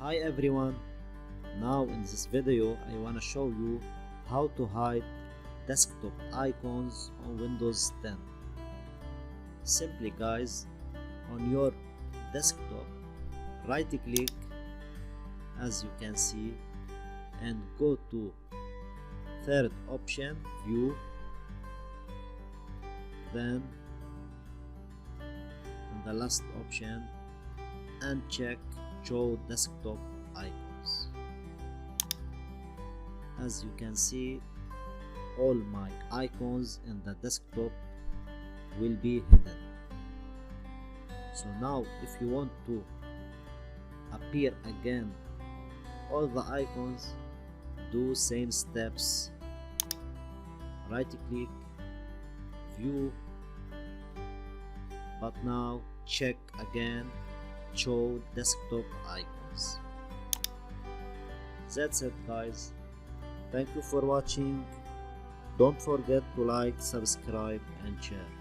Hi everyone, now in this video I wanna show you how to hide desktop icons on Windows 10. Simply guys, on your desktop right click as you can see and go to third option view, then in the last option and check show desktop icons. As you can see, all my icons in the desktop will be hidden. So now if you want to appear again all the icons, do same steps. Right click, view, but now check again show desktop icons. That's it guys. Thank you for watching. Don't forget to like, subscribe and share.